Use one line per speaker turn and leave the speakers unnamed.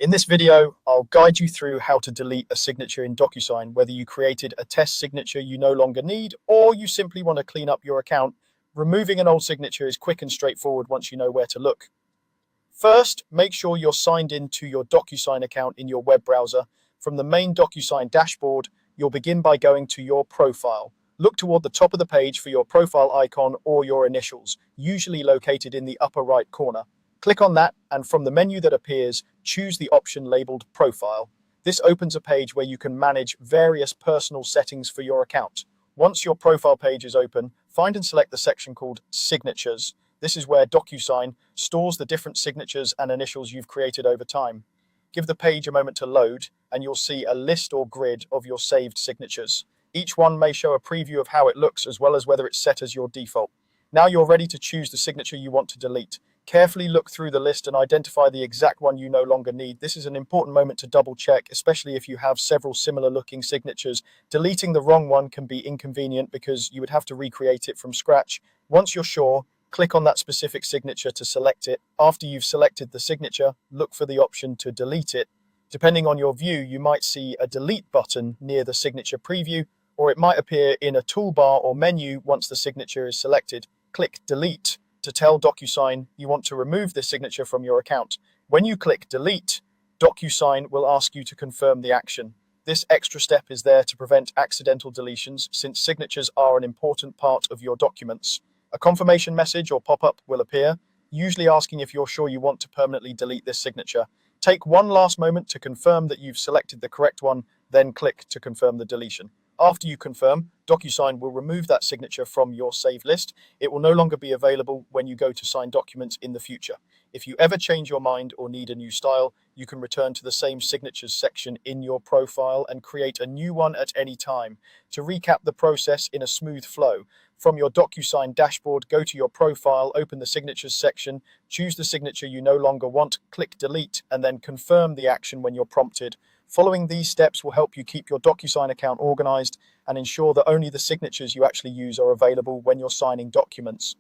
In this video, I'll guide you through how to delete a signature in Docusign, whether you created a test signature you no longer need, or you simply want to clean up your account. Removing an old signature is quick and straightforward once you know where to look. First, make sure you're signed in to your Docusign account in your web browser. From the main Docusign dashboard, you'll begin by going to your profile. Look toward the top of the page for your profile icon or your initials, usually located in the upper right corner. Click on that, and from the menu that appears, choose the option labeled Profile. This opens a page where you can manage various personal settings for your account. Once your profile page is open, find and select the section called Signatures. This is where Docusign stores the different signatures and initials you've created over time. Give the page a moment to load, and you'll see a list or grid of your saved signatures. Each one may show a preview of how it looks, as well as whether it's set as your default. Now you're ready to choose the signature you want to delete. Carefully look through the list and identify the exact one you no longer need. This is an important moment to double check, especially if you have several similar looking signatures. Deleting the wrong one can be inconvenient because you would have to recreate it from scratch. Once you're sure, click on that specific signature to select it. After you've selected the signature, look for the option to delete it. Depending on your view, you might see a delete button near the signature preview, or it might appear in a toolbar or menu once the signature is selected. Click Delete to tell Docusign you want to remove this signature from your account. When you click Delete, Docusign will ask you to confirm the action. This extra step is there to prevent accidental deletions, since signatures are an important part of your documents. A confirmation message or pop-up will appear, usually asking if you're sure you want to permanently delete this signature. Take one last moment to confirm that you've selected the correct one, then click to confirm the deletion. After you confirm, Docusign will remove that signature from your saved list. It will no longer be available when you go to sign documents in the future. If you ever change your mind or need a new style, you can return to the same signatures section in your profile and create a new one at any time. To recap the process in a smooth flow, from your Docusign dashboard, go to your profile, open the signatures section, choose the signature you no longer want, click delete, and then confirm the action when you're prompted. Following these steps will help you keep your Docusign account organized and ensure that only the signatures you actually use are available when you're signing documents.